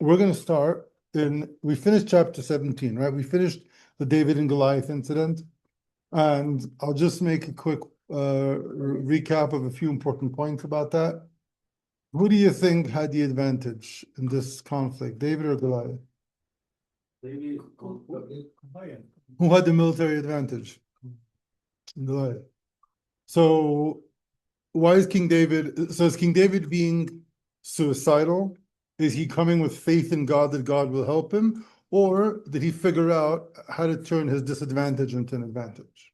we're going to start we finished chapter 17, right? We finished the David and Goliath incident. And I'll just make a quick recap of a few important points about that. Who do you think had the advantage in this conflict, David or Goliath? David. Who had the military advantage? Goliath. So why is King David, so is King David being suicidal? Is he coming with faith in God that God will help him? Or did he figure out how to turn his disadvantage into an advantage?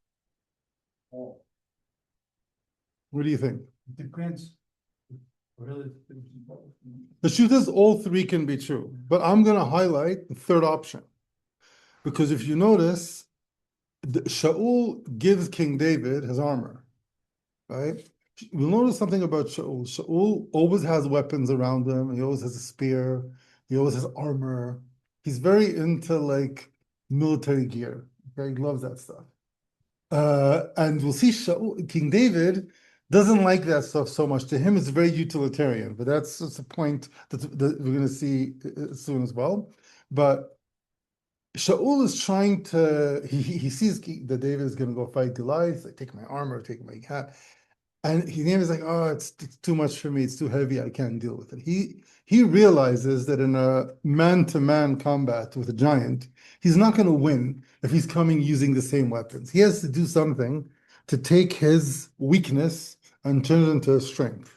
Oh. What do you think? It depends. The truth is, all three can be true, but I'm going to highlight the third option. Because if you notice, Shaul gives King David his armor, right? You'll notice something about Shaul. Shaul always has weapons around him. He always has a spear. He always has armor. He's very into like military gear. Okay, he loves that stuff. And we'll see King David doesn't like that stuff so much. To him, it's very utilitarian, but that's a point that we're going to see soon as well. But Shaul is trying to, he sees that David is going to go fight Goliath. Like, take my armor, take my hat. And David is like, oh, it's too much for me. It's too heavy. I can't deal with it. He realizes that in a man-to-man combat with a giant, he's not going to win if he's coming using the same weapons. He has to do something to take his weakness and turn it into a strength.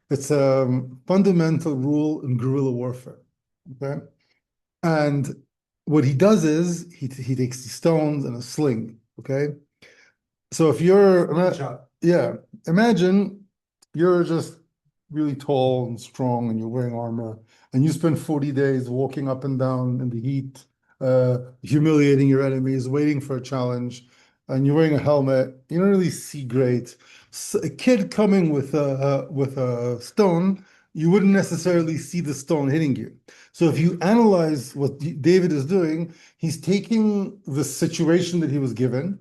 It's a fundamental rule in guerrilla warfare. Okay, and what he does is he takes the stones and a sling. Okay, so if you're imagine you're just really tall and strong and you're wearing armor and you spend 40 days walking up and down in the heat, humiliating your enemies, waiting for a challenge, and you're wearing a helmet. You don't really see great. So a kid coming with a stone, you wouldn't necessarily see the stone hitting you. So if you analyze what David is doing, he's taking the situation that he was given,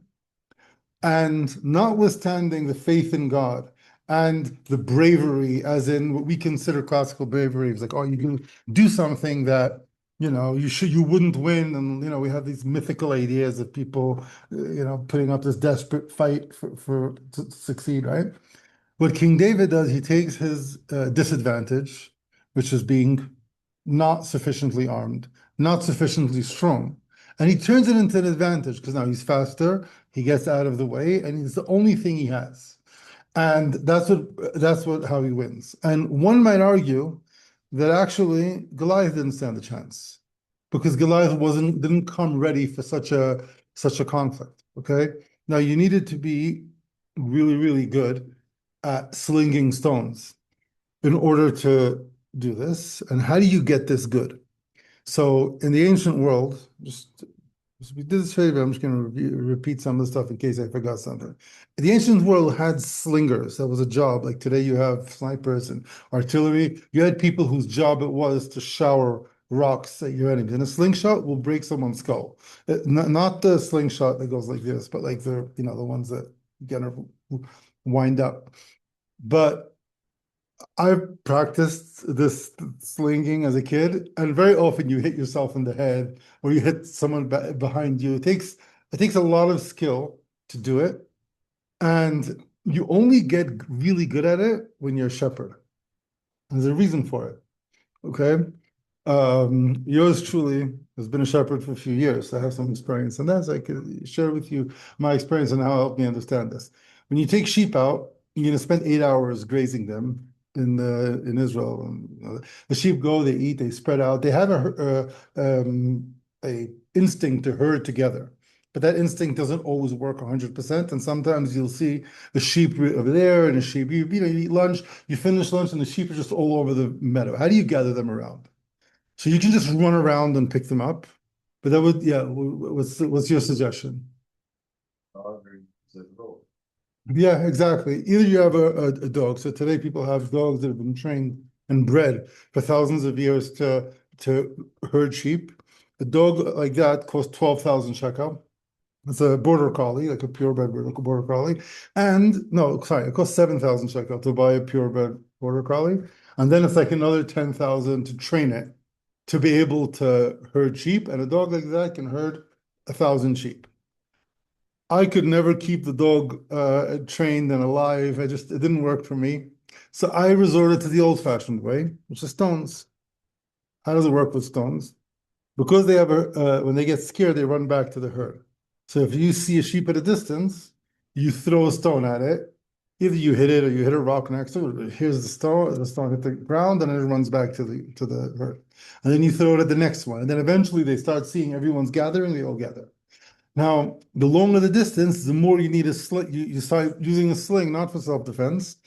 and notwithstanding the faith in God and the bravery, as in what we consider classical bravery, it's like, oh, you can do something that, you wouldn't win. And, we have these mythical ideas of people, putting up this desperate fight to succeed, right? What King David does, he takes his disadvantage, which is being not sufficiently armed, not sufficiently strong, and he turns it into an advantage because now he's faster, he gets out of the way, and it's the only thing he has. And that's how he wins. And one might argue that actually Goliath didn't stand a chance because Goliath didn't come ready for such a conflict. Okay. Now you needed to be really, really good at slinging stones in order to do this. And how do you get this good? So in the ancient world, we did this favor, I'm just going to repeat some of the stuff in case I forgot something. The ancient world had slingers. That was a job. Like today you have snipers and artillery. You had people whose job it was to shower rocks at your enemies. And a slingshot will break someone's skull. Not the slingshot that goes like this, but like the ones that you kind of wind up. But I've practiced this slinging as a kid, and very often you hit yourself in the head or you hit someone behind you. It takes a lot of skill to do it, and you only get really good at it when you're a shepherd. There's a reason for it. Okay, yours truly has been a shepherd for a few years. So I have some experience in that. So I could share with you my experience and how it helped me understand this. When you take sheep out, you're going to spend 8 hours grazing them in Israel. The sheep go, they eat, they spread out. They have a instinct to herd together, but that instinct doesn't always work 100%. And sometimes you'll see the sheep over there and the sheep. You eat lunch, you finish lunch, and the sheep are just all over the meadow. How do you gather them around? So you can just run around and pick them up. But that would, yeah. What's your suggestion? Yeah, exactly. Either you have a dog. So today people have dogs that have been trained and bred for thousands of years to herd sheep. A dog like that costs 12,000 shekel. It's a border collie, like a purebred border collie. And no, sorry, it costs 7,000 shekel to buy a purebred border collie. And then it's like another 10,000 to train it. to be able to herd sheep, and a dog like that can herd 1,000 sheep. I could never keep the dog trained and alive. It didn't work for me. So I resorted to the old-fashioned way, which is stones. How does it work with stones? Because they have when they get scared, they run back to the herd. So if you see a sheep at a distance, you throw a stone at it. Either you hit it or you hit a rock next to it. Here's the stone hit the ground, and it runs back to the herd. And then you throw it at the next one. And then eventually they start seeing everyone's gathering, they all gather. Now, the longer the distance, the more you need a sling. You start using a sling, not for self-defense,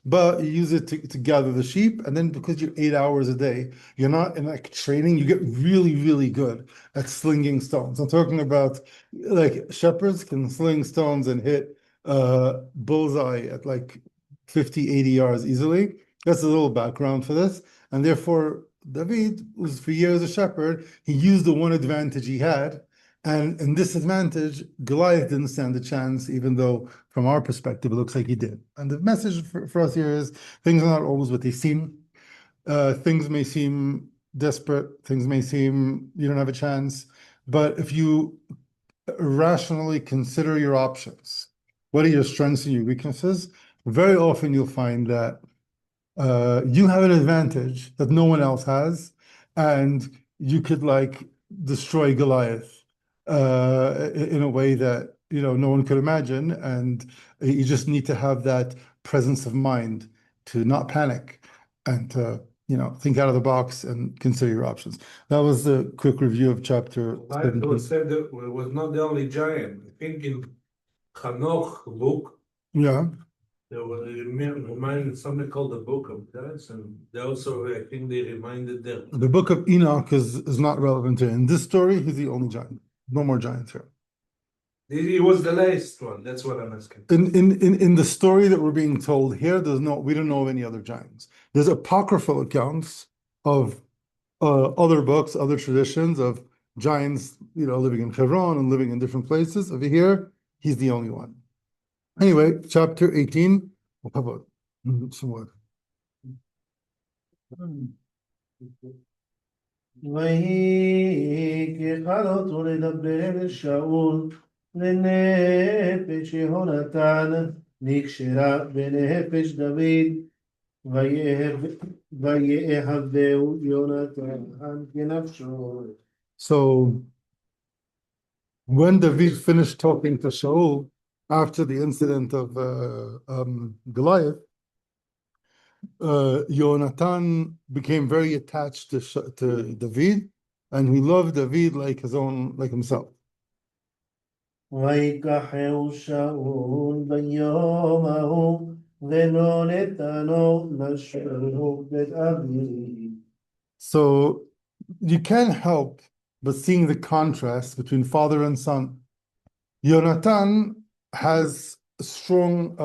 but you use it to gather the sheep. And then because you're 8 hours a day, you're not in like training, you get really, really good at slinging stones. I'm talking about like shepherds can sling stones and hit bullseye at like 50, 80 yards easily. That's a little background for this. And therefore, David was for years a shepherd. He used the one advantage he had. And in this advantage, Goliath didn't stand a chance, even though from our perspective, it looks like he did. And the message for us here is things are not always what they seem. Things may seem desperate, things may seem you don't have a chance. But if you rationally consider your options, what are your strengths and your weaknesses, very often you'll find that you have an advantage that no one else has, and you could like destroy Goliath in a way that no one could imagine, and you just need to have that presence of mind to not panic and to think out of the box and consider your options. That was a quick review of chapter Goliath 17. was said that was not the only giant. I think in Hanoch book, Yeah. there was reminded something called the Book of Death, and they also, I think, they reminded them. The book of Enoch is not relevant here. In this story, he's the only giant. No more giants here. He was the last one. That's what I'm asking. In the story that we're being told here, we don't know of any other giants. There's apocryphal accounts of other books, other traditions of giants, living in Hebron and living in different places. Over here, he's the only one. Anyway, chapter 18. How about some more? ויהי ככלות ולדבר אל שאול לנפש יהונתן נקשרה בנפש דוד ויאהבהו יונתן כנפשו. So when David finished talking to Shaul after the incident of Goliath, Jonathan became very attached to David, and he loved David like himself. ויקחהו שאול ביום ההוא ולא נתנו לשוב בית אביו. So you can't help but seeing the contrast between father and son. Jonathan has a strong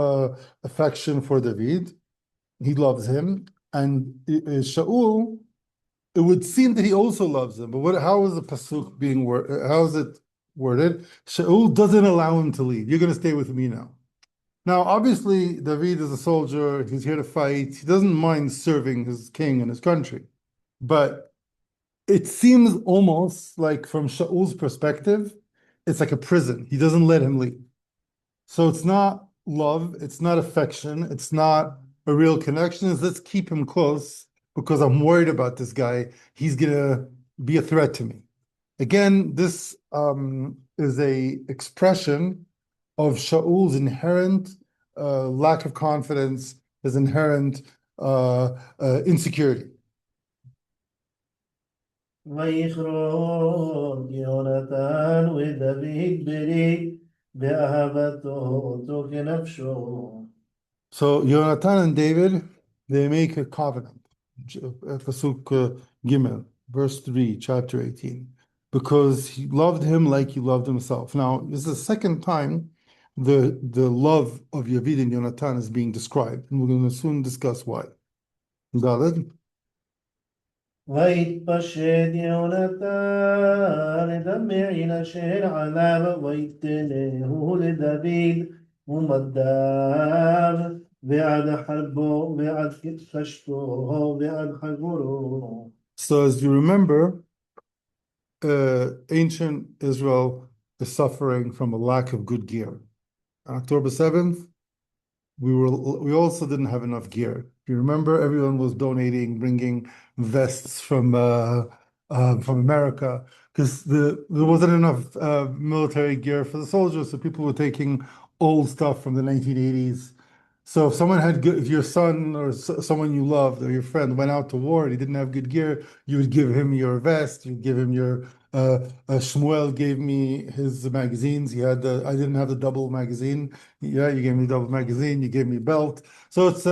affection for David. He loves him, and Shaul, it would seem that he also loves him. But how is the pasuk being worded? How is it worded? Shaul doesn't allow him to leave. You're going to stay with me now. Now, obviously, David is a soldier. He's here to fight. He doesn't mind serving his king and his country. But it seems almost like from Shaul's perspective, it's like a prison. He doesn't let him leave. So it's not love. It's not affection. It's not a real connection. It's let's keep him close because I'm worried about this guy. He's going to be a threat to me. Again, this is a expression of Shaul's inherent lack of confidence, his inherent insecurity. ויכרות יונתן ודוד ברית באהבתו אותו כנפשו. So Jonathan and David, they make a covenant. Pasuk Gimel, verse 3, chapter 18. Because he loved him like he loved himself. Now, this is the second time the love of David and Jonathan is being described, and we're going to soon discuss why. Dalet. ויתפשט יונתן את המעיל אשר עליו ויתנהו לדוד ומדיו ועד חרבו ועד קשתו ועד חגורו. So as you remember, ancient Israel is suffering from a lack of good gear. On October 7th, we also didn't have enough gear. If you remember, everyone was donating, bringing vests from America because there wasn't enough military gear for the soldiers, so people were taking old stuff from the 1980s. So if someone had good, if your son or someone you loved or your friend went out to war and he didn't have good gear, you would give him your vest, you'd give him your Shmuel gave me his magazines. He had I didn't have the double magazine. Yeah, you gave me double magazine, you gave me belt. So it's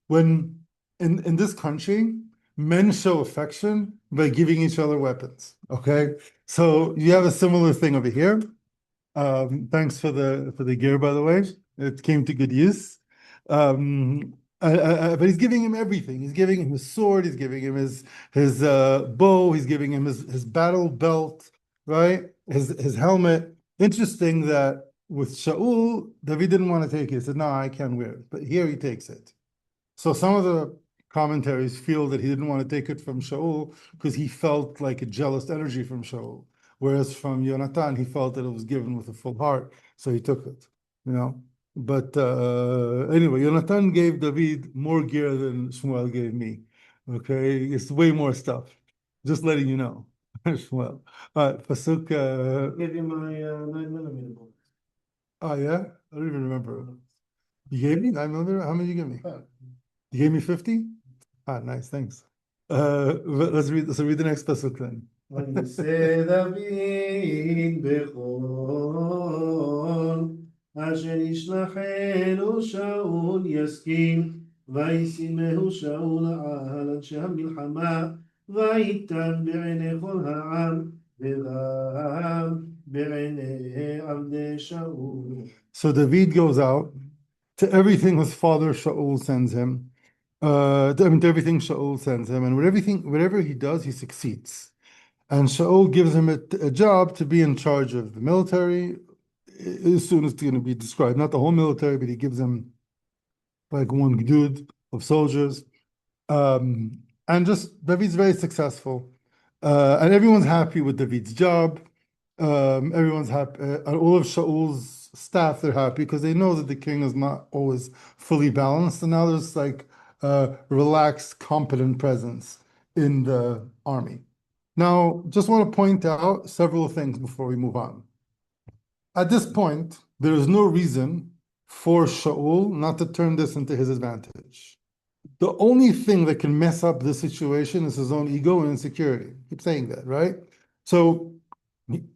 when in this country, men show affection by giving each other weapons. Okay. So you have a similar thing over here. Thanks for the gear, by the way. It came to good use. But he's giving him everything. He's giving him his sword. He's giving him his bow. He's giving him his battle belt, right? His helmet. Interesting that with Shaul, David didn't want to take it. He said, "No, I can't wear it." But here he takes it. So some of the commentaries feel that he didn't want to take it from Shaul because he felt like a jealous energy from Shaul. Whereas from Jonathan, he felt that it was given with a full heart, so he took it, you know. But anyway, Jonathan gave David more gear than Shmuel gave me. Okay, it's way more stuff. Just letting you know, Shmuel. All right, Pasuk. Give you my 9mm bullet. Oh yeah, I don't even remember. You gave me 9 millimeter. How many you give me? You gave me 50? Ah, nice, thanks. Let's read the next pasuk then. וישא דוד בכל אשר ישלחנו שאול יסכים וישימהו שאול על אנשי המלחמה ויתן בעיני כל העם וגם בעיני עבדי שאול. So David goes out to everything his father Shaul sends him. To everything Shaul sends him, and whatever he does, he succeeds. And Shaul gives him a job to be in charge of the military. As soon as it's going to be described, not the whole military, but he gives him like one gdud of soldiers. And just David's very successful. And everyone's happy with David's job. Everyone's happy. All of Shaul's staff, they're happy because they know that the king is not always fully balanced. And now there's like a relaxed, competent presence in the army. Now, just want to point out several things before we move on. At this point, there is no reason for Shaul not to turn this into his advantage. The only thing that can mess up this situation is his own ego and insecurity. I keep saying that, right? So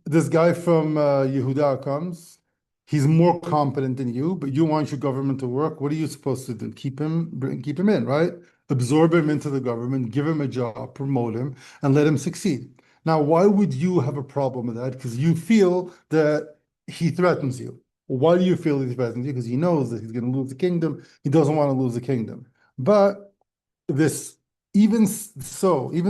this guy from Yehuda comes. He's more competent than you, but you want your government to work. What are you supposed to do? Keep him in, right? Absorb him into the government, give him a job, promote him, and let him succeed. Now, why would you have a problem with that? Because you feel that he threatens you. Why do you feel he threatens you? Because he knows that he's going to lose the kingdom. He doesn't want to lose the kingdom. But this, even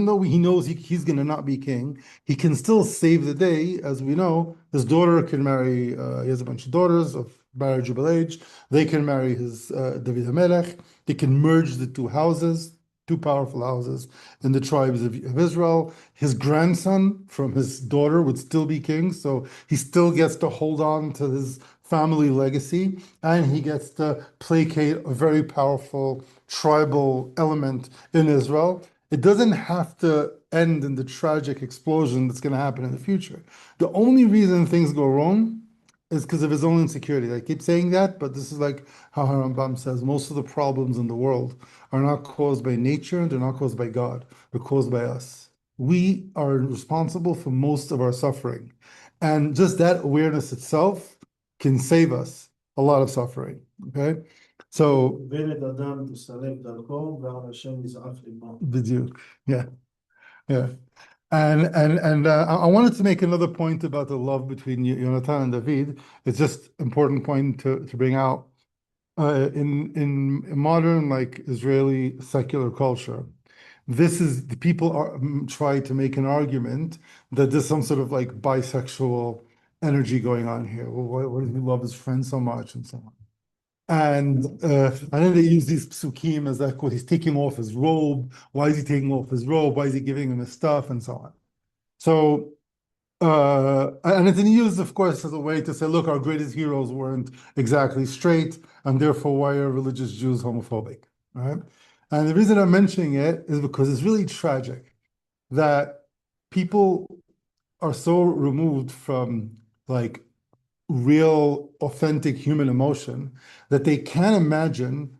though he knows he's going to not be king, he can still save the day. As we know, his daughter can marry, he has a bunch of daughters of marriageable age. They can marry his David HaMelech. They can merge the two houses, two powerful houses in the tribes of Israel. His grandson from his daughter would still be king, so he still gets to hold on to his family legacy, and he gets to placate a very powerful tribal element in Israel. It doesn't have to end in the tragic explosion that's going to happen in the future. The only reason things go wrong is because of his own insecurity. I keep saying that, but this is like how Harambam says most of the problems in the world are not caused by nature, they're not caused by God, they're caused by us. We are responsible for most of our suffering. And just that awareness itself can save us a lot of suffering. Okay? So, ורד אדם תסלק דרכו ועל השם יזעף ליבו. בדיוק. Yeah, yeah. And I wanted to make another point about the love between Jonathan and David. It's just important point to bring out. In modern like Israeli secular culture, this is the people are try to make an argument that there's some sort of like bisexual energy going on here. Well, why does he love his friend so much and so on? and then they use these psukim as like, well, he's taking off his robe. Why is he taking off his robe? Why is he giving him his stuff and so on? So, and it's used, of course, as a way to say, look, our greatest heroes weren't exactly straight, and therefore, why are religious Jews homophobic, right? And the reason I'm mentioning it is because it's really tragic that people are so removed from like real, authentic human emotion that they can't imagine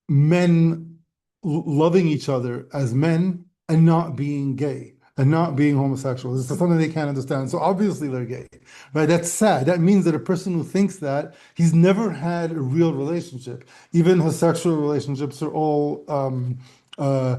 men loving each other as men and not being gay and not being homosexual. This is something they can't understand. So obviously they're gay, right? That's sad. That means that a person who thinks that he's never had a real relationship. Even his sexual relationships are all uh, uh,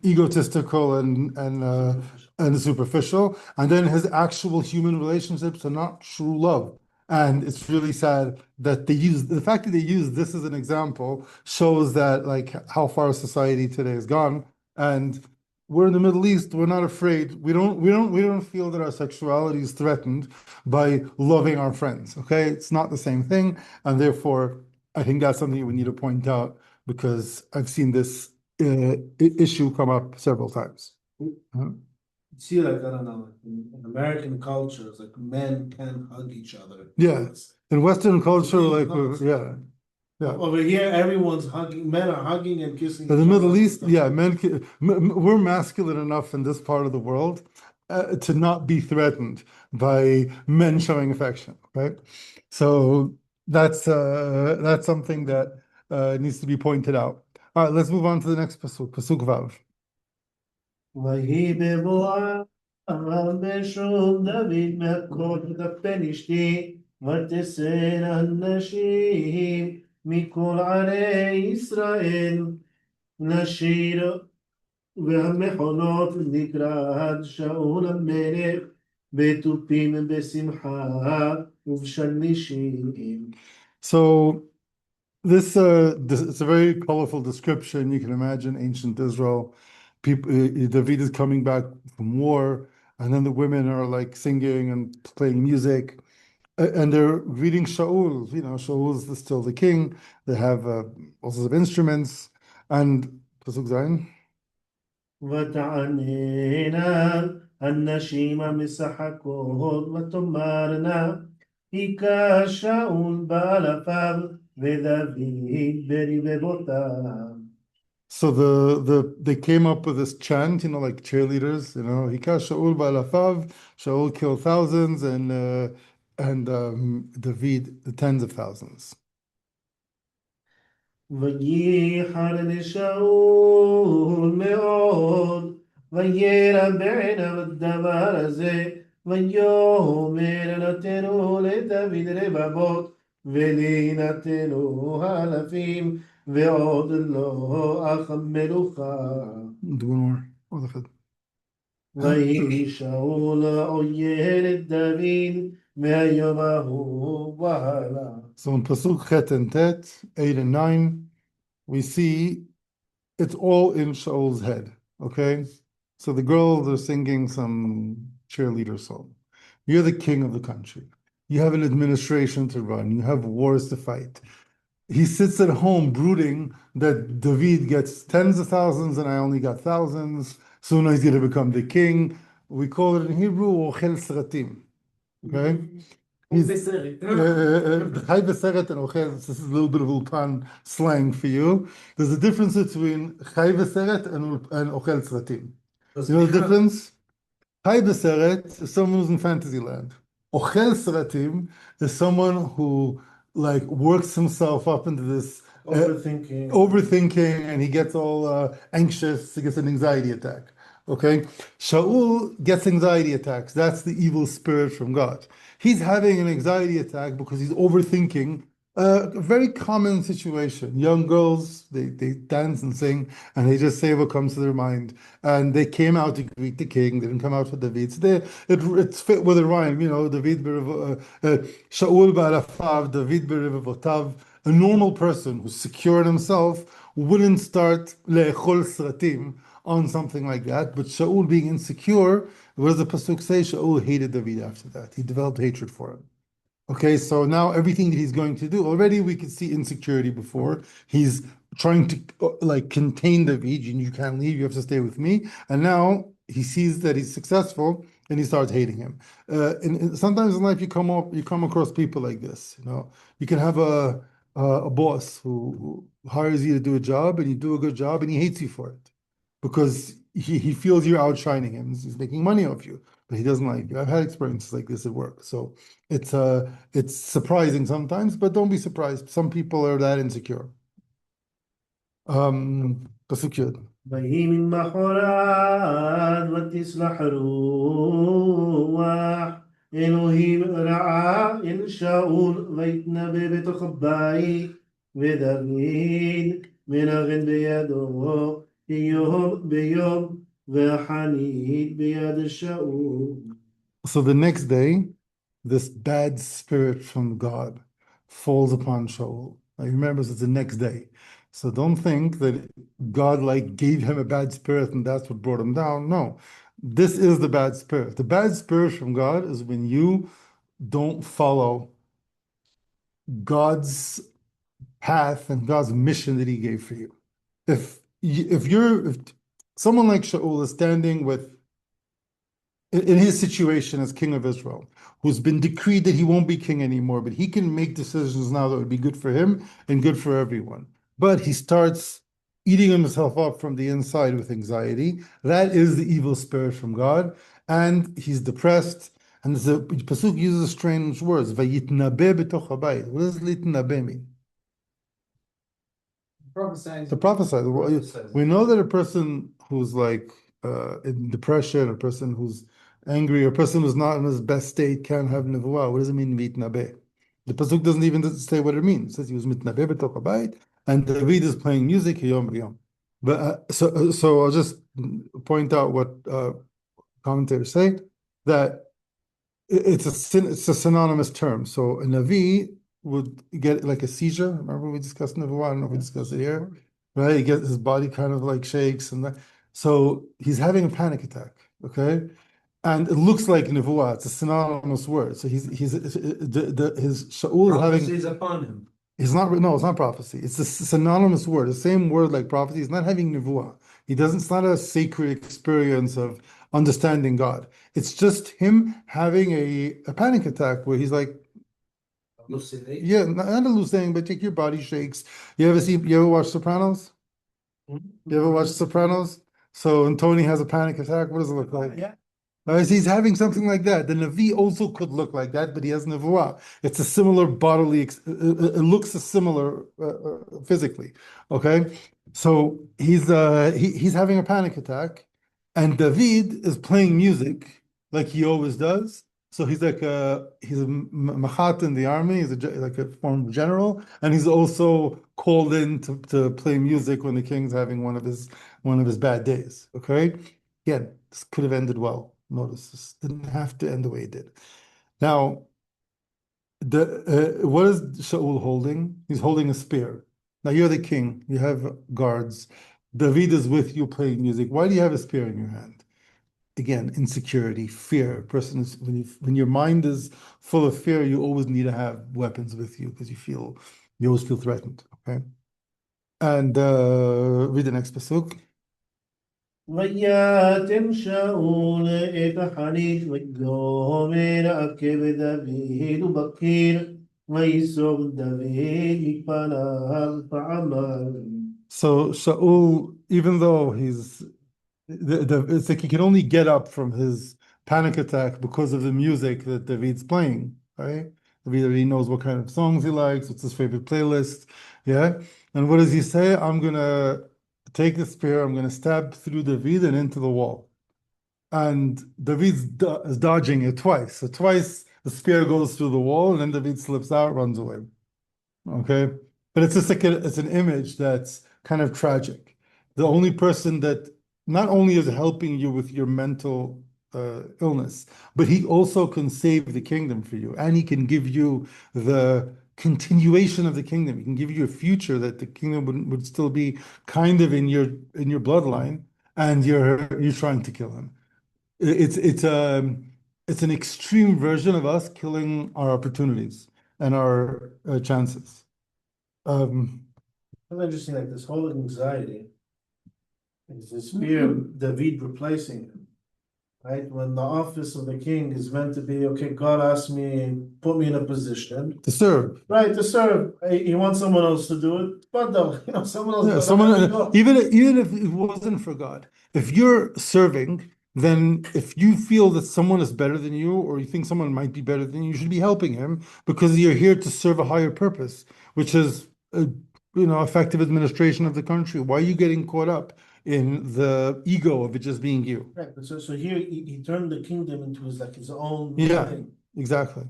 egotistical and superficial. And then his actual human relationships are not true love. And it's really sad that they use the fact that they use this as an example shows that like how far society today has gone. And we're in the Middle East, we're not afraid. We don't feel that our sexuality is threatened by loving our friends. Okay. It's not the same thing. And therefore, I think that's something we need to point out because I've seen this issue come up several times. See, like, I don't know, in American cultures, like men can hug each other. Yeah. In Western culture, really like, nuts. yeah. Yeah. Over here, everyone's hugging, men are hugging and kissing In the each Middle other and East, stuff. yeah, we're masculine enough in this part of the world to not be threatened by men showing affection, right? So that's something that needs to be pointed out. All right, let's move on to the next pasuk, pasuk vav. ויהי בבואה בשוב דוד מהכות ותפן אשתי ותסר הנשים מכל ערי ישראל לשיר והמחולות לקראת שאול המלך בתופים בשמחה ובשלישים. So this it's a very colorful description. You can imagine ancient Israel. People, David is coming back from war, and then the women are like singing and playing music, and they're greeting Shaul. You know, Shaul is still the king. They have all sorts of instruments, and Pasuk Zayin. ותעננה הנשים המשחקות ותאמרנה היכה שאול באלפיו ודוד ברבבותיו. So they came up with this chant, you know, like cheerleaders, you know, Hika Shaul ba'alafav, Shaul killed thousands, and David the tens of thousands. וייחר לשאול מאוד וירא בעיניו הדבר הזה ויאמר נתנו לדוד רבבות ולי נתנו אלפים ועוד לא אך המלוכה. Do one more. Oh, the ויהי שאול עוין את דוד מהיום ההוא והלאה. So in Pasuk Chet and Tet, 8 and 9, we see it's all in Shaul's head. Okay? So the girls are singing some cheerleader song. You're the king of the country. You have an administration to run. You have wars to fight. He sits at home brooding that David gets tens of thousands and I only got thousands. Soon he's going to become the king. We call it in Hebrew, Ochel Sratim. Okay? He's Chai V'Seret and Ochel. This is a little bit of Ulpan slang for you. There's a difference between Chai V'Seret and Ochel Sratim. You know the difference? Chai V'Seret is someone who's in fantasy land. Ochel Sratim is someone who like works himself up into this overthinking, and he gets all anxious. He gets an anxiety attack. Okay, Shaul gets anxiety attacks. That's the evil spirit from God. He's having an anxiety attack because he's overthinking a very common situation. Young girls, they dance and sing, and they just say what comes to their mind. And they came out to greet the king. They didn't come out for David. So it's fit with a rhyme, you know. Shaul ba'alafav, David b'revevotav. A normal person who's secure in himself wouldn't start le'echol sratim on something like that. But Shaul being insecure, what does the pasuk say? Shaul hated David after that. He developed hatred for him. Okay, so now everything that he's going to do, already we could see insecurity before. He's trying to like contain the region. You can't leave, you have to stay with me. And now he sees that he's successful and he starts hating him. And sometimes in life you come across people like this, you know. You can have a boss who hires you to do a job and you do a good job and he hates you for it because he feels you're outshining him. He's making money off you, but he doesn't like you. I've had experiences like this at work. So it's surprising sometimes, but don't be surprised. Some people are that insecure. Pasuk Yud. ויהי ממחרת ותסלח רוח אלוהים רעה אל שאול ויתנבא בתוך הבית ודוד מנגן בידו יום ביום והחנית ביד שאול. So the next day, this bad spirit from God falls upon Shaul. Now remember, it's the next day. So don't think that God like gave him a bad spirit and that's what brought him down. No, this is the bad spirit. The bad spirit from God is when you don't follow God's path and God's mission that He gave for you. If someone like Shaul is standing with in his situation as king of Israel, who's been decreed that he won't be king anymore, but he can make decisions now that would be good for him and good for everyone. But he starts eating himself up from the inside with anxiety. That is the evil spirit from God, and he's depressed. And the pasuk uses strange words. Vayitnabe b'toch habayit. What does litnabe mean? To prophesy. We know that a person who's like in depression, a person who's angry, a person who's not in his best state can't have nevuah. What does it mean, mitnabe? The pasuk doesn't even say what it means. It says he was mitnabe b'toch habayit, and David is playing music yom b'yom. But so I'll just point out what commentators say that it's a synonymous term. So a Navi would get like a seizure. Remember we discussed Nevi'im? I don't know if we discussed it here. Right? He gets his body kind of like shakes and that. So he's having a panic attack. Okay. And it looks like Nevuah. It's a synonymous word. So his Shaul is having. Prophecies upon him. It's not prophecy. It's a synonymous word, the same word like prophecy. He's not having nevuah. It's not a sacred experience of understanding God. It's just him having a panic attack where he's like, Hallucinate. yeah, not hallucinating, but your body shakes. You ever watch Sopranos? You ever watch Sopranos? So when Tony has a panic attack, what does it look like? Yeah. He's having something like that. The Navi also could look like that, but he has Nevuah. It's a similar bodily, it looks similar physically. Okay. So he's having a panic attack, and David is playing music like he always does. So he's a machat in the army, he's like a former general, and he's also called in to play music when the king's having one of his bad days. Okay. Again, this could have ended well. Notice this didn't have to end the way it did. Now, what is Shaul holding? He's holding a spear. Now you're the king. You have guards. David is with you playing music. Why do you have a spear in your hand? Again, insecurity, fear. Person is when your mind is full of fear, you always need to have weapons with you because you always feel threatened. Okay. And read the next pasuk. ויתם שאול את החנית ויאמר עקב דוד ובקיר ויסוג דוד מפניו פעמיים. So Shaul, even though it's like he can only get up from his panic attack because of the music that David's playing, right? David already knows what kind of songs he likes, what's his favorite playlist, yeah? And what does he say? I'm gonna take the spear, I'm gonna stab through David and into the wall. And David's is dodging it twice. So twice the spear goes through the wall and then David slips out, runs away. Okay? But it's just like it's an image that's kind of tragic. The only person that not only is helping you with your mental illness, but he also can save the kingdom for you, and he can give you the continuation of the kingdom. He can give you a future that the kingdom would still be kind of in your bloodline, and you're trying to kill him. It's it's an extreme version of us killing our opportunities and our chances. It's interesting, like this whole anxiety is this fear of David replacing him. Right? When the office of the king is meant to be, okay, God asked me, put me in a position. To serve. Right, to serve. He wants someone else to do it. But though, someone else. Yeah, even if it wasn't for God, if you're serving, then if you feel that someone is better than you, or you think someone might be better than you, you should be helping him because you're here to serve a higher purpose, which is effective administration of the country. Why are you getting caught up in the ego of it just being you? Right, but so here he turned the kingdom into his own Yeah, thing. exactly.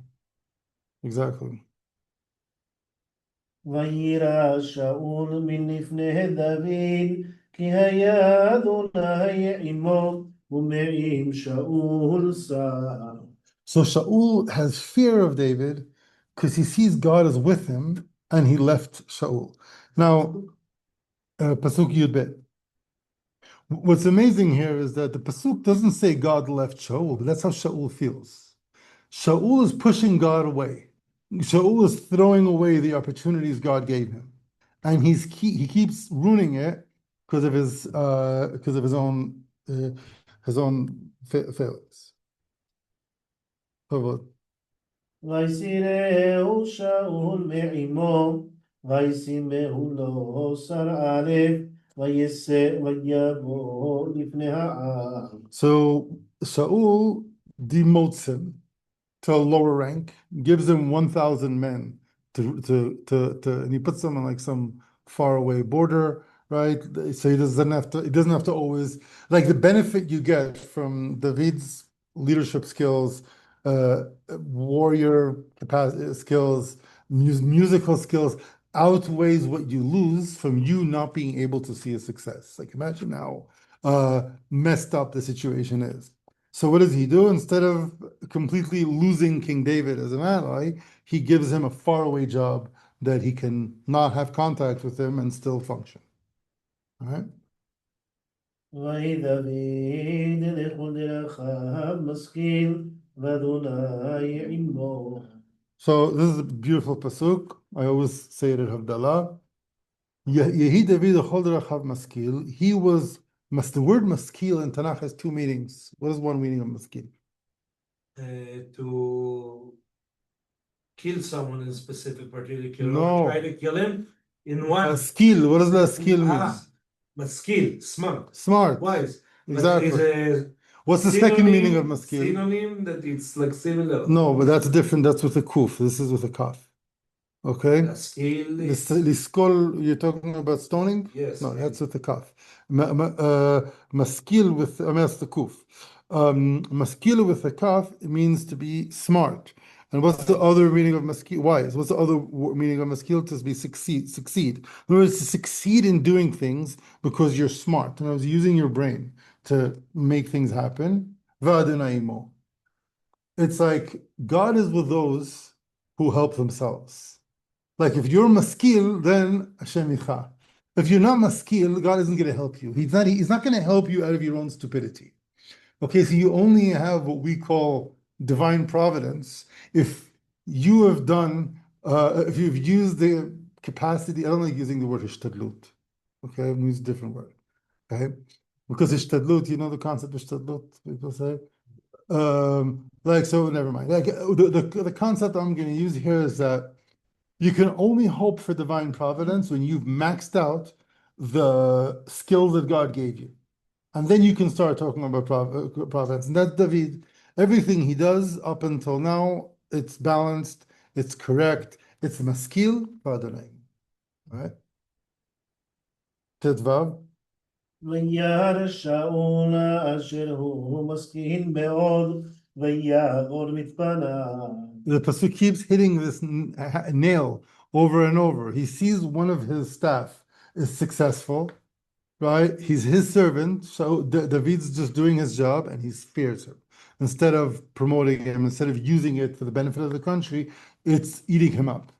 וירא שאול מלפני דוד כי היה אדוני עמו ומעם שאול שר. So Shaul has fear of David because he sees God is with him, and he left Shaul. Now, Pasuk Yud Bet. What's amazing here is that the Pasuk doesn't say God left Shaul, but that's how Shaul feels. Shaul is pushing God away. Shaul is throwing away the opportunities God gave him, and he keeps ruining it because of his own failings. ויסירהו שאול מעמו וישימהו לו שר א' ויבוא לפני העם. So Shaul demotes him to a lower rank, gives him 1,000 men and he puts them on like some faraway border, right? So he doesn't have to always, like, the benefit you get from David's leadership skills, warrior capacity skills, musical skills outweighs what you lose from you not being able to see a success. Like, imagine how messed up the situation is. So what does he do? Instead of completely losing King David as an ally, he gives him a faraway job that he can not have contact with him and still function. All right? ויהי דוד לכל דרכיו משכיל ואדוני עמו. So this is a beautiful pasuk. I always say it at Havdalah. Yehi David lechol derachav maskil. He was, the word maskil in Tanach has two meanings. What is one meaning of maskil? To kill someone in a specific particular kill, No. or try to kill him in one. Skill. What does the skill mean? Maskil, smart. Smart. Wise. Exactly. What's the second meaning of maskil? Synonym that it's like similar. No, but that's different. That's with a kuf. This is with a kaf. Okay? Maskil is... Liskol, you're talking about stoning? Yes. No, that's with the kaf. Maskil with, I mean, that's the kuf. Maskil with a kaf, it means to be smart. And what's the other meaning of maskil? Wise. What's the other meaning of maskil? To be succeed. In other words, to succeed in doing things because you're smart. In other words, using your brain to make things happen. Va'adonaimo. It's like God is with those who help themselves. Like, if you're maskil, then Hashem icha. If you're not maskil, God isn't going to help you. He's not going to help you out of your own stupidity. Okay, so you only have what we call divine providence if you have done, if you've used the capacity. I don't like using the word ishtadlut. Okay, I'm using a different word. Okay, because ishtadlut, you know the concept of ishtadlut, people say. So never mind. Like, the concept I'm going to use here is that you can only hope for divine providence when you've maxed out the skills that God gave you. And then you can start talking about providence. And that's David. Everything he does up until now, it's balanced, it's correct, it's maskil v'adonai. All right? Tetvav. וירא שאול אשר הוא משכיל מאוד ויעבור מפניו. The pasuk keeps hitting this nail over and over. He sees one of his staff is successful, right? He's his servant, so David's just doing his job, and he fears him. Instead of promoting him, instead of using it for the benefit of the country, it's eating him up.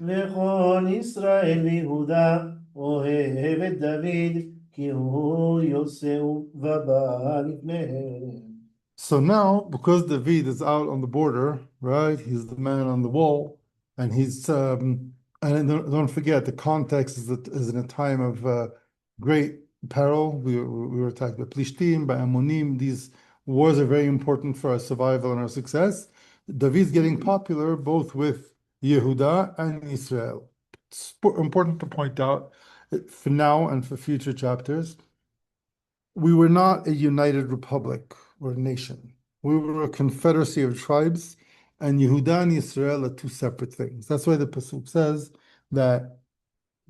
וכל ישראל ויהודה אוהב את דוד כי הוא יוסף ובא לפניהם. So now, because David is out on the border, right? He's the man on the wall, and he's and don't forget the context is in a time of great peril. We were attacked by Plishtim, by Ammonim. These wars are very important for our survival and our success. David's getting popular both with Yehuda and Israel. It's important to point out for now and for future chapters we were not a united republic or a nation. We were a confederacy of tribes, and Yehuda and Israel are two separate things. That's why the Pasuk says that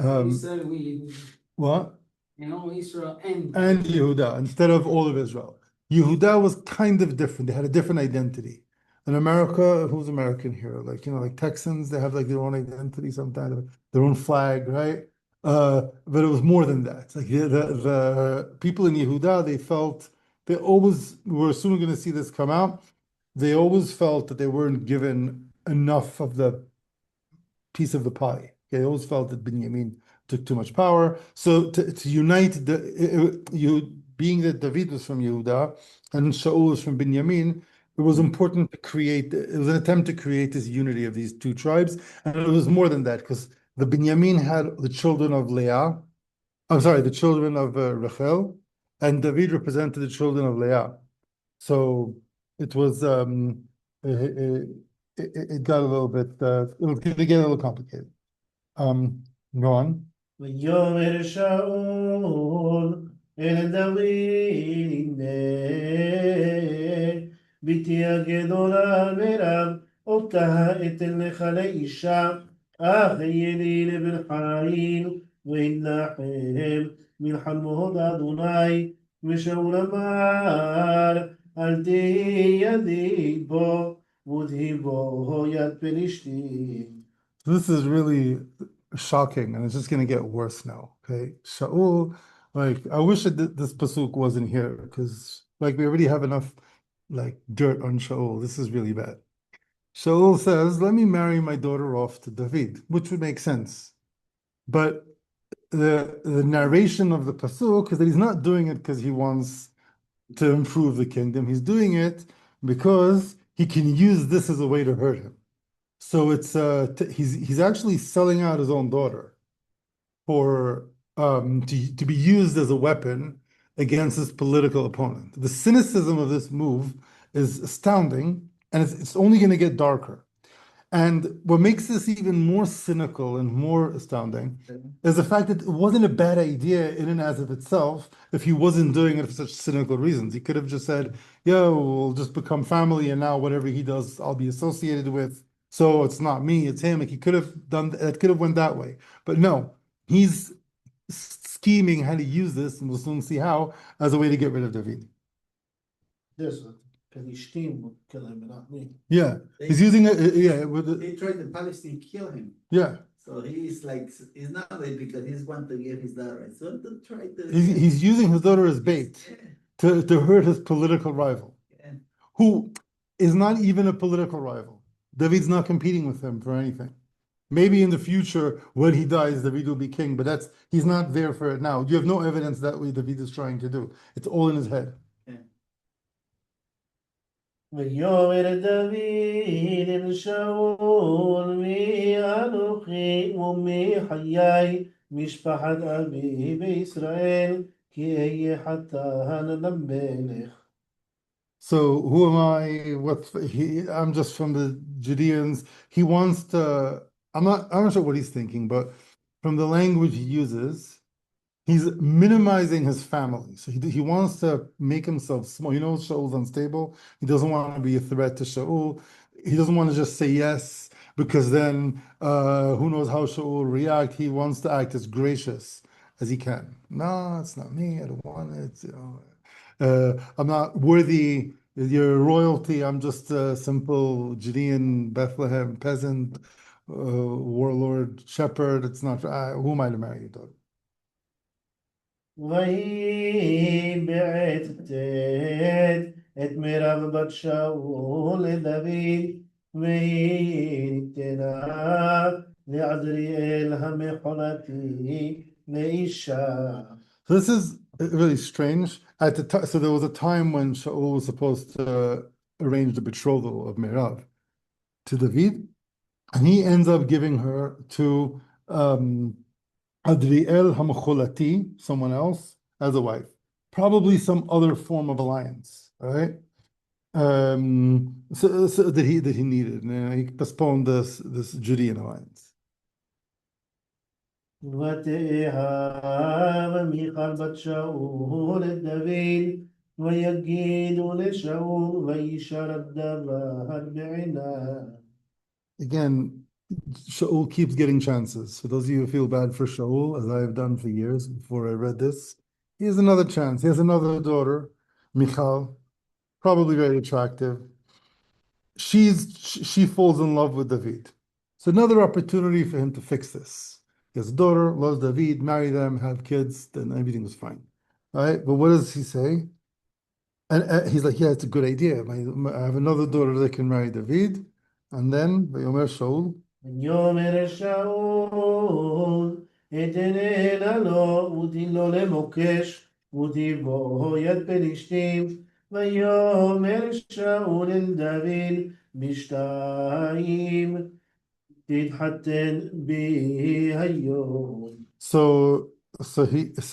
Israel, what? Israel and Yehuda instead of all of Israel. Yehuda was kind of different. They had a different identity. In America, who's American here? Like, like Texans, they have like their own identity sometimes, their own flag, right? But it was more than that. Like the people in Yehuda, they felt they always were soon going to see this come out. They always felt that they weren't given enough of the piece of the pie. They always felt that Binyamin took too much power. So to unite being that David was from Yehuda and Shaul was from Binyamin, it was important to create. It was an attempt to create this unity of these two tribes, and it was more than that because the Binyamin had the children of Leah. I'm sorry, the children of Rachel, and David represented the children of Leah. So it was it, it got a little bit it get a little complicated. Go on. ויאמר שאול אל דוד הנה ביתי הגדולה מרב אותה אתן לך לאישה אך יהיה לי לבן חיל וינחם מלחמות אדוני ושאול אמר אל תהי ידי בו ודהי בו יד פלישתים. This is really shocking, and it's just going to get worse now. Okay, Shaul, like I wish this pasuk wasn't here because like we already have enough like dirt on Shaul. This is really bad. Shaul says, "Let me marry my daughter off to David," which would make sense, but the narration of the pasuk is that he's not doing it because he wants to improve the kingdom. He's doing it because he can use this as a way to hurt him. So it's he's actually selling out his own daughter for to be used as a weapon against his political opponent. The cynicism of this move is astounding, and it's only going to get darker. And what makes this even more cynical and more astounding is the fact that it wasn't a bad idea in and as of itself if he wasn't doing it for such cynical reasons. He could have just said, yo, we'll just become family, and now whatever he does, I'll be associated with. So it's not me, it's him. Like he could have done that, could have went that way. But no, he's scheming how to use this, and we'll soon see how, as a way to get rid of David. This one, Philistine would kill him, not me. Yeah, he's using it. Yeah, they tried the Palestine kill him. Yeah. So he's like, he's not like because he's want to get his daughter. So to try to. He's using his daughter as bait to hurt his political rival, who is not even a political rival. David's not competing with him for anything. Maybe in the future, when he dies, David will be king, but he's not there for it now. You have no evidence that way David is trying to do. It's all in his head. ויאמר דוד אל שאול מי אנוכי ומי חיי משפחת אבי בישראל כי אהיה חתן למלך. So who am I? I'm just from the Judeans. He wants to. I'm not sure what he's thinking, but from the language he uses, he's minimizing his family. So he wants to make himself small. Shaul's unstable. He doesn't want to be a threat to Shaul. He doesn't want to just say yes, because then who knows how Shaul will react. He wants to act as gracious as he can. No, it's not me. I don't want it. I'm not worthy of your royalty. I'm just a simple Judean Bethlehem peasant, warlord, shepherd. It's not, who am I to marry your daughter? ויהי בעת ט' את מרב בת שאול לדוד והיא ניתנה לעזריאל המחולתי לאישה. So this is really strange. at the time, so there was a time when Shaul was supposed to arrange the betrothal of Merav to David, and he ends up giving her to Adriel Hamacholati, someone else, as a wife. Probably some other form of alliance, right? So that he needed. And he postponed this Judean alliance. ותאהב מיכל בת שאול את דוד, ויגידו לשאול, וישר הדבר בעיניו. Again, Shaul keeps getting chances. For those of you who feel bad for Shaul, as I have done for years before I read this, he has another chance. He has another daughter, Michal, probably very attractive. She falls in love with David. It's another opportunity for him to fix this. He has a daughter, loves David, marry them, have kids, then everything was fine. All right, but what does he say? And he's like, yeah, it's a good idea. I have another daughter that can marry David. And then, Vayomer Shaul, ויאמר שאול, אתננה לו, ותן למוקש, ותבוא יד פלישתים, ויאמר שאול אל דוד, בשתיים תתחתן בי היום. So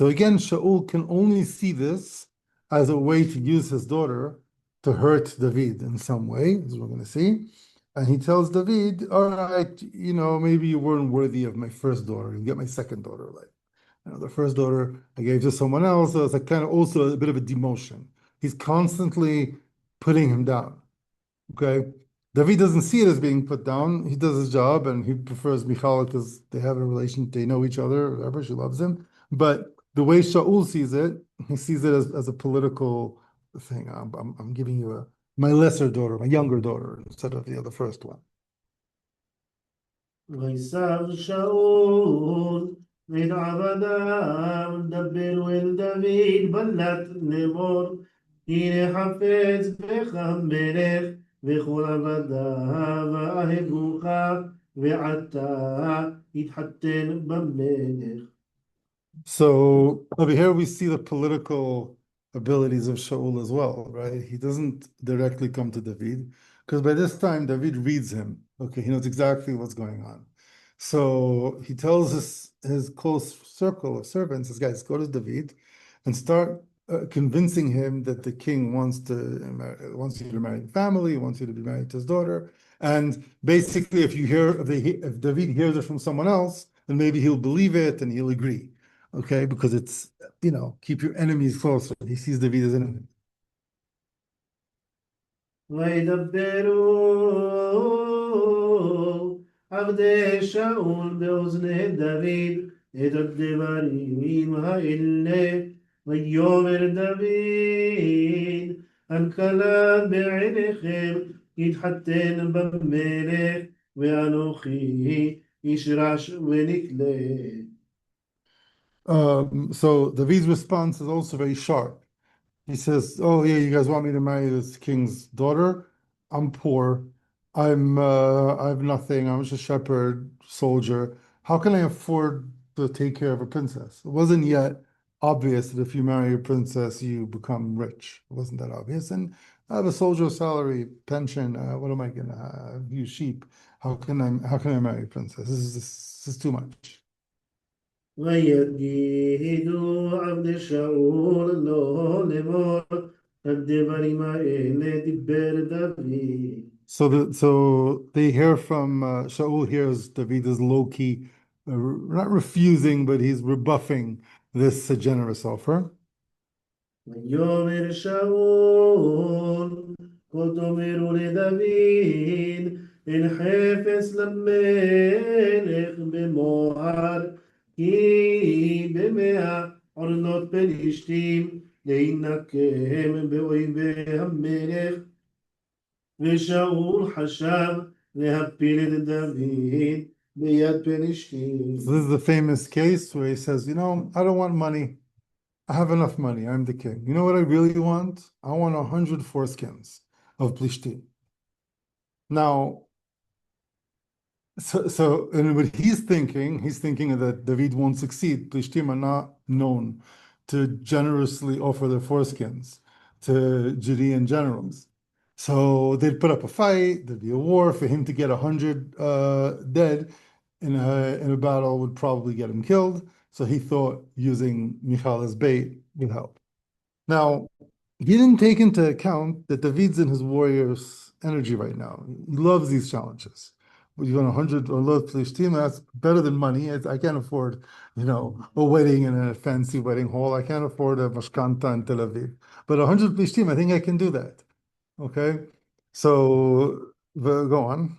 again, Shaul can only see this as a way to use his daughter to hurt David in some way, as we're going to see. And he tells David, all right, maybe you weren't worthy of my first daughter. You get my second daughter. Like, the first daughter I gave to someone else. So it's like kind of also a bit of a demotion. He's constantly putting him down. Okay. David doesn't see it as being put down. He does his job and he prefers Michal because they have a relation, they know each other, whatever, she loves him. But the way Shaul sees it, he sees it as a political thing. I'm giving you my lesser daughter, my younger daughter, instead of the first one. ויסב שאול ואת עבדיו דברו אל דוד בלט לאמור הנה חפץ בך המלך וכל עבדיו אהבוך ועתה התחתן במלך. So over here we see the political abilities of Shaul as well, right? He doesn't directly come to David because by this time David reads him. Okay, he knows exactly what's going on. So he tells his close circle of servants, his guys, go to David and start convincing him that the king wants you to marry the family, wants you to be married to his daughter. And basically, if David hears it from someone else, then maybe he'll believe it and he'll agree. Okay, because it's, keep your enemies closer. He sees David as an enemy. וידברו עבדי שאול באוזני דוד את הדברים האלה ויאמר דוד הנקלה בעיניכם יתחתן במלך ואנוכי איש רש ונקלה. So David's response is also very sharp. He says, "Oh yeah, you guys want me to marry this king's daughter? I'm poor. I have nothing. I'm just a shepherd, soldier. How can I afford to take care of a princess? It wasn't yet obvious that if you marry a princess, you become rich. It wasn't that obvious. And I have a soldier salary, pension. What am I gonna have? Use sheep. How can I marry a princess? This is too much." ויגידו עבדי שאול לו לאמור הדברים האלה דיבר דוד. So they hear from Shaul hears David is low-key, not refusing, but he's rebuffing this generous offer. ויאמר שאול כה תאמרו לדוד אין חפץ למלך במואב כי במאה עורנות פלישתים להינקם באויבי המלך ושאול חשב להפיל את דוד ביד פלישתים. So this is the famous case where he says, I don't want money. I have enough money. I'm the king. You know what I really want? I want 100 foreskins of Plishtim. Now, and what he's thinking that David won't succeed. Plishtim are not known to generously offer their foreskins to Judean generals. So they'd put up a fight, there'd be a war. For him to get 100 dead in a battle would probably get him killed. So he thought using Michal as bait would help. Now, he didn't take into account that David's in his warrior's energy right now. He loves these challenges. You want 100 or low Philistines, that's better than money. I can't afford, a wedding in a fancy wedding hall. I can't afford a mashkanta in Tel Aviv. But 100 Philistines, I think I can do that. Okay? So, go on.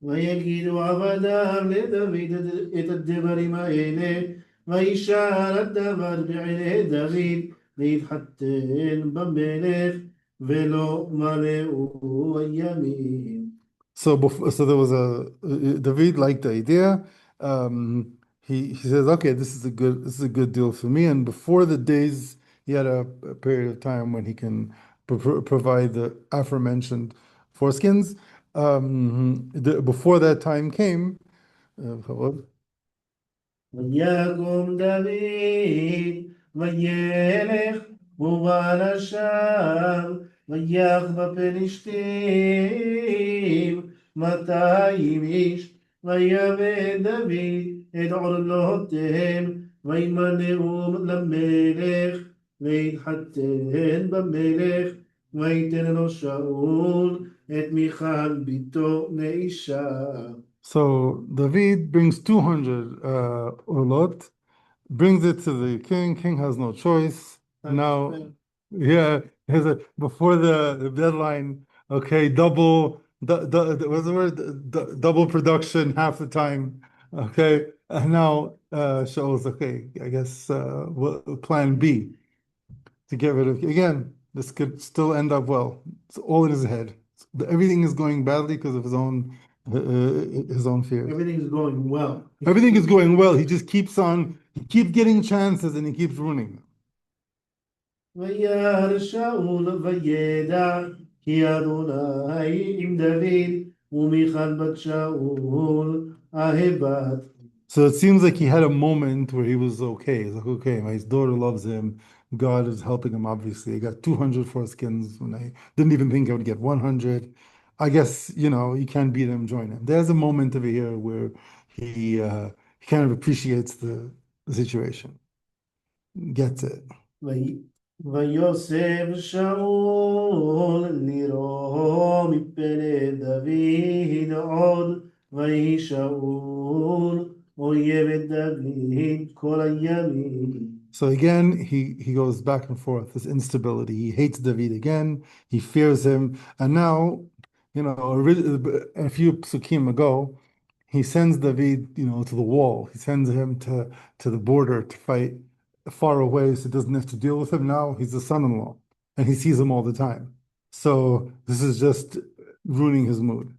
ויגידו עבדיו לדוד את הדברים האלה, וישאר הדבר בעיני דוד, להתחתן במלך, ולא מלאו הימים. So there was David liked the idea. He says, okay, this is a good deal for me. And before the days, he had a period of time when he can provide the aforementioned foreskins. Before that time came, ויקום דוד וילך ובלשם ויך בפלשתים 200 איש ויבא דוד את עורלותיהם וימנעו למלך ויתחתן במלך ויתן לו שאול את מיכל ביתו לאישה. So David brings 200 orlot, brings it to the king. King has no choice. Now, yeah, before the deadline, okay, what's the word? Double production half the time. Okay, and now Shaul's okay. I guess plan B to get rid of. Again, this could still end up well. It's all in his head. Everything is going badly because of his own fears. Everything is going well. Everything is going well. He just keeps getting chances and he keeps ruining them. וירא שאול וידע כי אדוני עם דוד ומיכל בת שאול אהבת. So it seems like he had a moment where he was okay. He's like, okay, my daughter loves him. God is helping him, obviously. I got 200 foreskins when I didn't even think I would get 100. I guess, you can't beat him, join him. There's a moment over here where he kind of appreciates the situation, gets it. ויוסף שאול לירו מפני דוד עוד ויהי שאול אויב את דוד כל הימים. So again, he goes back and forth, this instability. He hates David again, he fears him, and now, a few psukim ago, he sends David, to the wall. He sends him to the border to fight far away, so he doesn't have to deal with him. Now he's the son-in-law, and he sees him all the time. So this is just ruining his mood.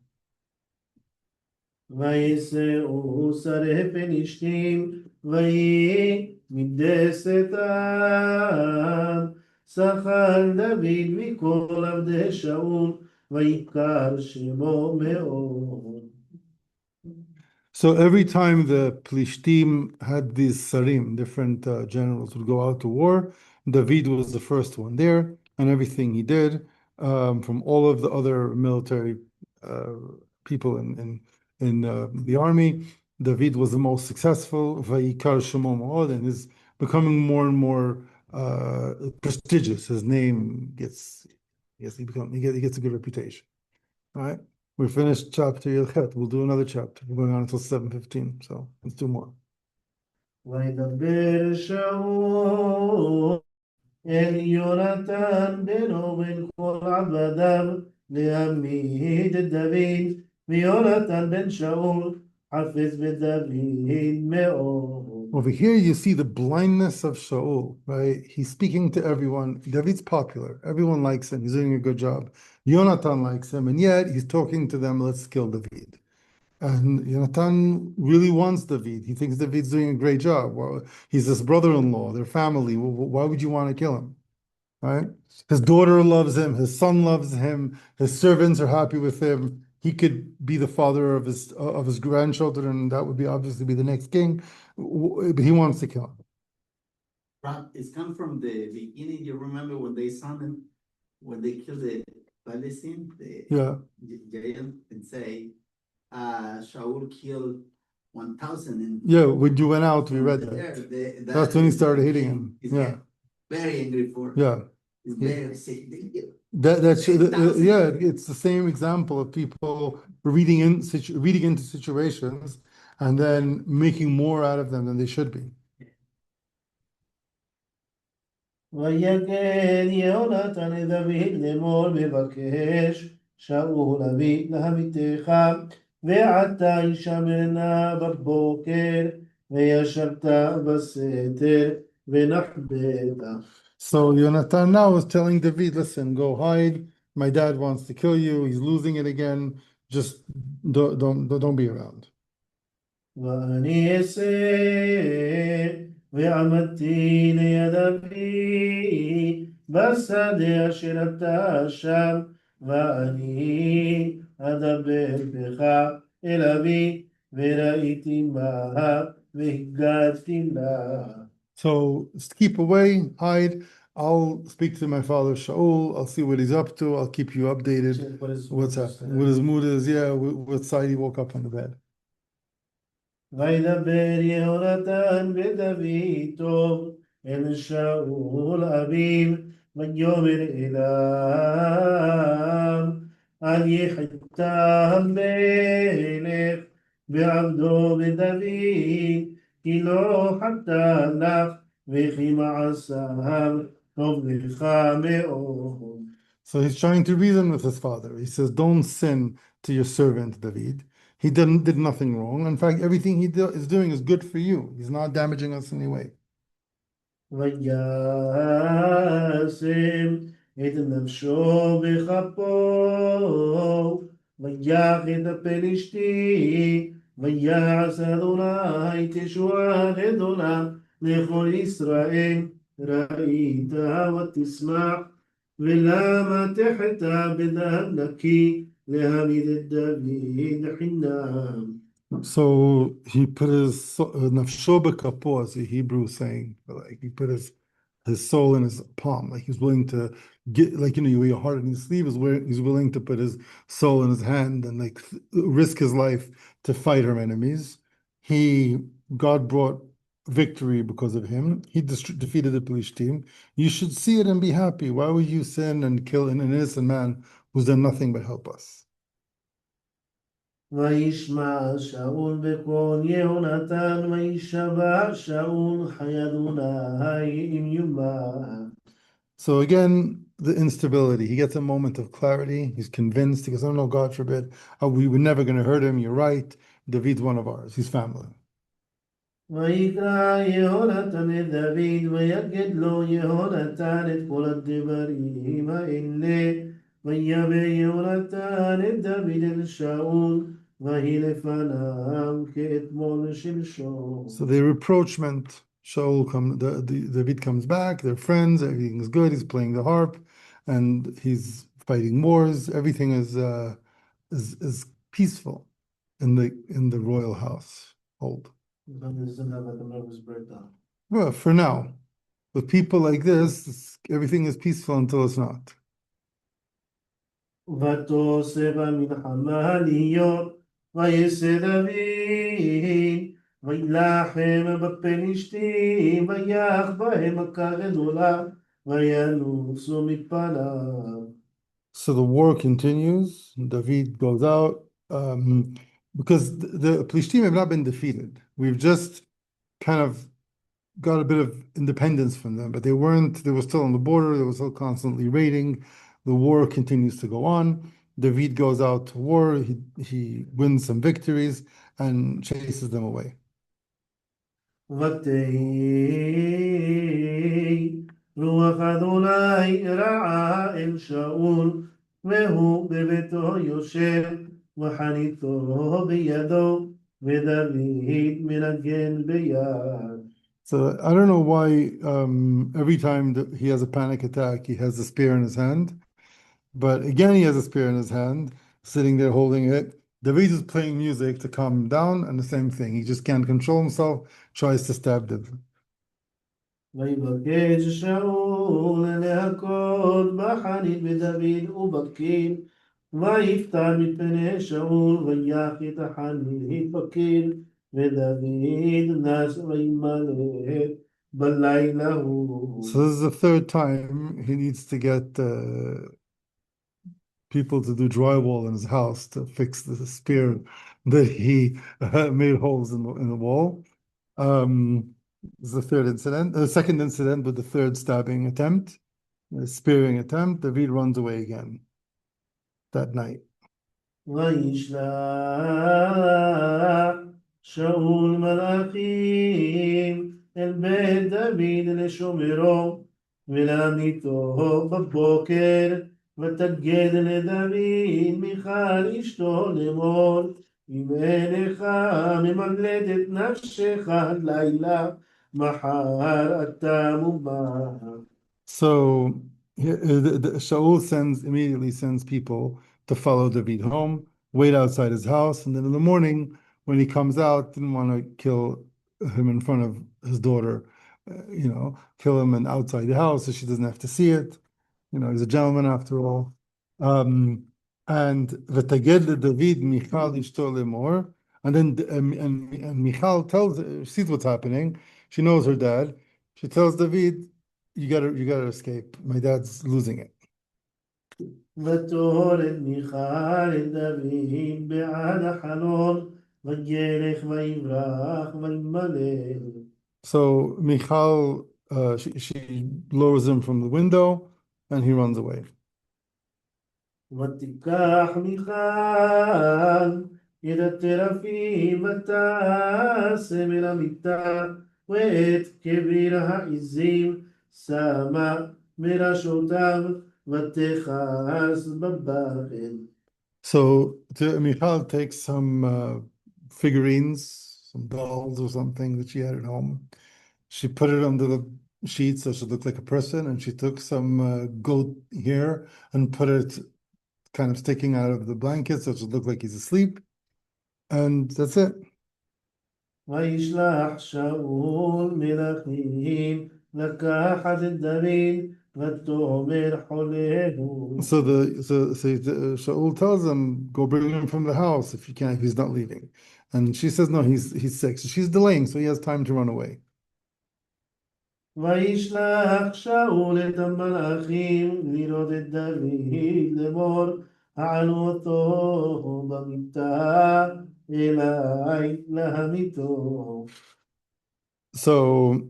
ויסעו שרי פלישתים ויהי מדסתם שכל דוד מכל עבדי שאול ויקר שמו מאוד. So every time the Plishtim had these sarim, different generals would go out to war, David was the first one there, and everything he did, from all of the other military people in the army, David was the most successful, Vayikar Shemo Ma'od, and is becoming more and more prestigious. His name he gets a good reputation. All right. We finished chapter Yilchet. We'll do another chapter. We're going on until 7:15, so let's do more. וידבר שאול אל יונתן בנו בין כל עבדיו להעמיד את דוד ויונתן בן שאול חפץ בדוד מאוד. Over here, you see the blindness of Shaul, right? He's speaking to everyone. David's popular. Everyone likes him. He's doing a good job. Jonathan likes him, and yet he's talking to them, let's kill David. And Jonathan really wants David. He thinks David's doing a great job. Well, he's his brother-in-law, their family. Why would you want to kill him, right? His daughter loves him. His son loves him. His servants are happy with him. he could be the father of his grandchildren, and that would be obviously be the next king. But he wants to kill him. It's come from the beginning. You remember when they when they killed the Philistines, the Yeah. giant, and say, Shaul killed 1,000. And Yeah, when you went out, we read there, that. That's when he started hating him. Yeah. Very angry for. Yeah. He's very sick. That's Yeah. it's the same example of people reading into situations and then making more out of them than they should be. ויגד יהונתן את דוד לאמור מבקש שאול אבי להמיתך ועתה ישמר נא בבוקר וישבת בסתר ונחבאת. So Jonathan now is telling David, listen, go hide. My dad wants to kill you. He's losing it again. Just don't be around. ואני אעשה ועמדתי ליד אבי בשדה אשר אתה שם ואני אדבר בך אל אבי וראיתי מה והגדתי לה. So just keep away, hide. I'll speak to my father Shaul. I'll see what he's up to. I'll keep you updated. What's happening? What his mood is. Yeah, what side he woke up on the bed. וידבר יהונתן בדוד טוב אל שאול אביו ויאמר אליו אל יחטא המלך בעבדו בדוד כי לא חטא לך וכי מעשיו טוב לך מאוד. So he's trying to reason with his father. He says, don't sin to your servant David. He did nothing wrong. In fact, everything he is doing is good for you. He's not damaging us in any way. וישם את נפשו בכפו ויך את הפלשתי ויעש אדוני תשועה גדולה לכל ישראל ראית ותשמח ולמה תחטא בדם נקי להעמיד את דוד חינם. So he put his nafsho bekapo, as the Hebrew saying, like he put his soul in his palm, like he's willing to get, like your heart in his sleeve is where he's willing to put his soul in his hand and like risk his life to fight her enemies. God brought victory because of him. He defeated the Philistines. You should see it and be happy. Why would you sin and kill an innocent man who's done nothing but help us? וישמע שאול בקול יהונתן וישבע שאול חי אדוני עם יומה. So again, the instability. He gets a moment of clarity. He's convinced. He goes, oh no, God forbid. We were never going to hurt him. You're right. David's one of ours. He's family. ויקרא יהונתן את דוד ויגד לו יהונתן את כל הדברים האלה ויבא יהונתן את דוד אל שאול ויהי לפניו כאתמול שלשום. So the reproachment, David comes back, they're friends, everything is good, he's playing the harp, and he's fighting wars, everything is peaceful in the royal household. Doesn't have like a nervous breakdown. Well, for now. With people like this, everything is peaceful until it's not. ותוסף המלחמה להיות וישא דוד וילחם בפלישתים ויך בהם מכה גדולה וינוסו מפניו. So the war continues. David goes out because the Plishtim have not been defeated. We've just kind of got a bit of independence from them, but they were still on the border. They were still constantly raiding. The war continues to go on. David goes out to war. He wins some victories and chases them away. ותהי רוח אדוני רעה אל שאול והוא בביתו יושב וחניתו בידו ודוד מנגן ביד. So I don't know why every time that he has a panic attack, he has a spear in his hand. But again, he has a spear in his hand. sitting there holding it. David is playing music to calm him down, and the same thing. He just can't control himself, tries to stab David. ויבקש שאול להכות בחנית בדוד ובקיר, ויפתח מפני שאול ויח את החנית בקיר, ודוד נס וימלא בלילה ההוא. So this is the third time he needs to get people to do drywall in his house to fix the spear that he made holes in the wall. This is the third incident. The second incident with the third stabbing attempt, the spearing attempt. David runs away again that night. וישלח שאול מלאכים אל בית דוד לשומרו ולעמיתו בבוקר, ותגד לדוד מיכל אשתו לאמור, אם אינך ממלט את נפשך עד לילה, מחר אתה מומר. So Shaul immediately sends people to follow David home, wait outside his house, and then in the morning, when he comes out, didn't want to kill him in front of his daughter, kill him outside the house so she doesn't have to see it. He's a gentleman after all. And v'taged David Michal ishto lemor, and then and Michal sees what's happening. She knows her dad. She tells David, you gotta escape. My dad's losing it. ותורד מיכל אל דוד בעד החלון, וילך ויברח וימלא. So Michal, she lowers him from the window, and he runs away. ותיקח מיכל את התרפים ותשם אל המיטה, ואת כביר העזים שמה מראשותיו, ותכעס בבחן. So Michal takes some figurines, some dolls or something that she had at home. She put it under the sheets so it should look like a person, and she took some goat hair and put it kind of sticking out of the blanket so it should look like he's asleep. And that's it. וישלח שאול מלאכים לקחת את דוד ותאמר חולהו. So Shaul tells him, go bring him from the house if you can, if he's not leaving. And she says, no, he's sick. So she's delaying, so he has time to run away. וישלח שאול את המלאכים לראות את דוד לאמור, הענו אותו במיטה אליי להמיתו. So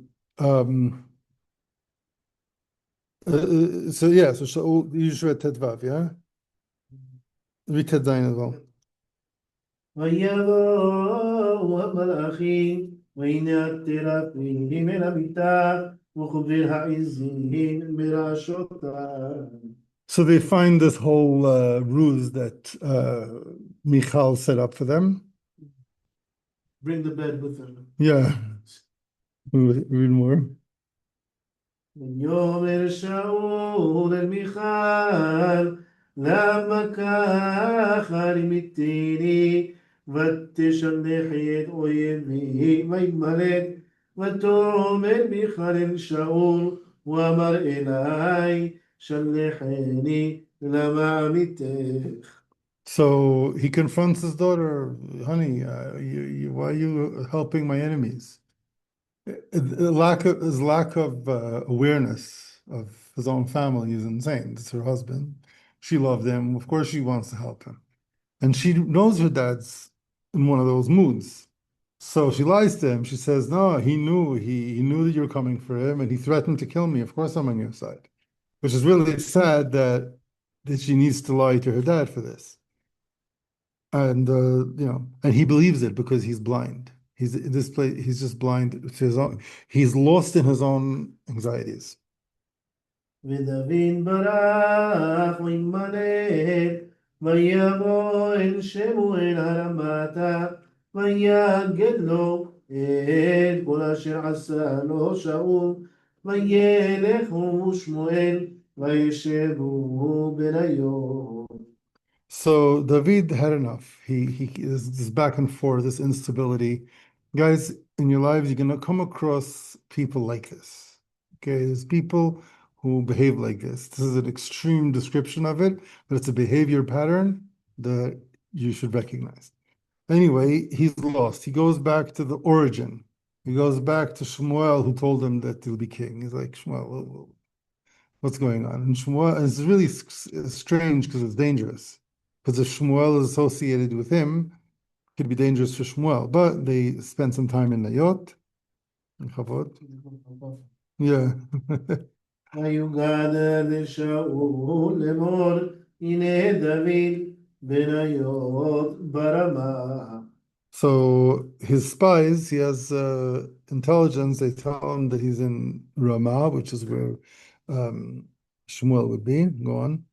so Shaul, you should read Tet Vav, yeah? Read Tet Zayin as well. ויבואו המלאכים, והנה התרפים אל המיטה, וכביר העזים מראשותיו. So they find this whole ruse that Michal set up for them. Bring the bed with them. Yeah. Read more. ויאמר שאול אל מיכל, למה ככה רימיתיני, ותשלחי את אויבי וימלט, ותאמר מיכל אל שאול, ואמר אלי, שלחני למה עמיתך. So he confronts his daughter, honey, why are you helping my enemies? His lack of awareness of his own family is insane. It's her husband. She loved him. Of course, she wants to help him. And she knows her dad's in one of those moods. So she lies to him. She says, no, he knew that you're coming for him, and he threatened to kill me. Of course, I'm on your side. Which is really sad that she needs to lie to her dad for this. And and he believes it because he's blind. He's in this place, he's just blind to his own, he's lost in his own anxieties. ודוד ברח וימלט, ויבוא אל שמואל הרמתה, ויגד לו את כל אשר עשה לו שאול, וילכו שמואל וישבו בניו. So David had enough. He is this back and forth, this instability. Guys, in your lives, you're gonna come across people like this. Okay, there's people who behave like this. This is an extreme description of it, but it's a behavior pattern that you should recognize. Anyway, he's lost. He goes back to the origin. He goes back to Shmuel, who told him that he'll be king. He's like, Shmuel, what's going on? And Shmuel, it's really strange because it's dangerous. Because if Shmuel is associated with him, it could be dangerous for Shmuel. But they spend some time in the yacht, in Chavod. Yeah. ויוגד לשאול לאמור הנה דוד בניות ברמה. So his spies, he has intelligence. They tell him that he's in Ramah, which is where Shmuel would be. Go on.